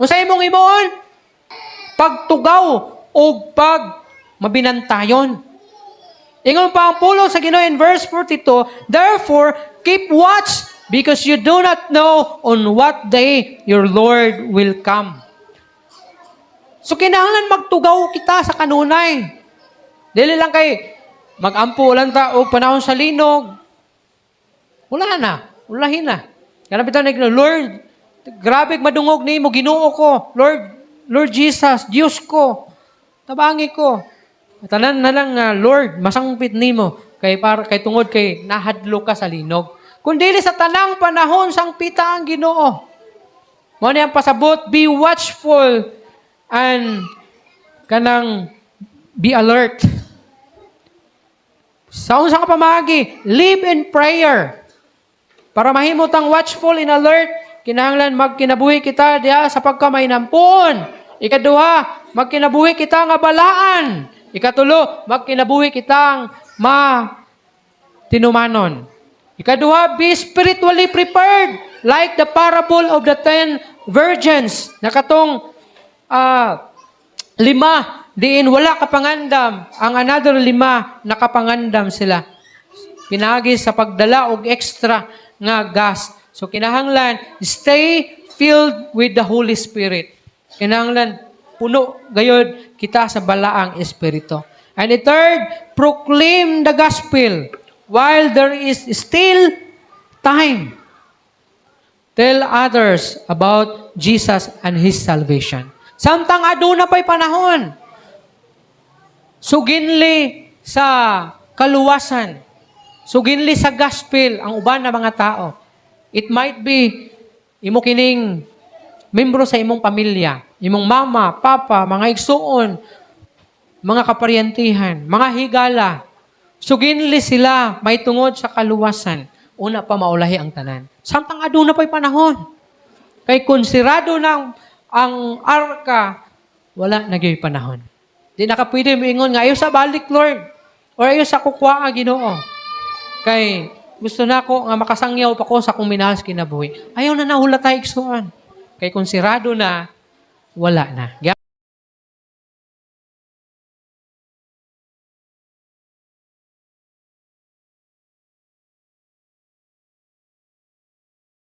Unsay imong himuon? Pagtugaw o pag mabinantayon. Ingon pa ang pulong sa Ginoo in verse 42, therefore, keep watch because you do not know on what day your Lord will come. So, kinahanglan magtugaw kita sa kanunay. Dili lang kay mag-ampo lang ta o panahon sa linog. Wala na. Ulahin na. Kaya bitaw na, Lord, grabe madungog ni mo, Ginoo ko. Lord Jesus, Diyos ko. Tabangi ko. Tanan na lang nga, Lord, masangpit nimo kay tungod kay nahadlo ka sa linog. Kung dili sa tanang panahon sangpita ang Ginoo. Mo ni ang pasabot, be watchful and kanang be alert. Sa unsang pamagi, live in prayer. Para mahimot ang watchful and alert, kinahanglan magkinabuhi kita diha sa pagkamainampon. Ikaduha, magkinabuhi kita nga balaan. Ikatulo, magkinabuhi kitang tinumanon. Ikaduha, be spiritually prepared like the parable of the 10 virgins. Nakatong 5, diin wala kapangandam. Ang another 5, nakapangandam sila. Pinagi sa pagdala og extra nga gas. So kinahanglan, stay filled with the Holy Spirit. Kinahanglan, puno gayod kita sa balaang espiritu. And the third, proclaim the gospel while there is still time. Tell others about Jesus and His salvation. Samtang aduna pa'y panahon. Suginli sa kaluwasan. Suginli sa gospel ang uban na mga tao. It might be imo kining membro sa imong pamilya, imong mama, papa, mga igsuon, mga kaparyentihan, mga higala. Suginli sila may tungod sa kaluwasan. Una pa maulahi ang tanan. Samtang aduna pa'y panahon. Kay konsirado ng ang arka, wala nagyoy panahon. Di na ka pwede moingon nga, ayo sa balik, Lord. Or ayo sa kukwa nga Ginoo. Kay gusto na ko nga makasangyaw pa ko sa kung minahas kinabuhi. Ayaw na nahula tayo igsuon. Kay kung sirado na, wala na.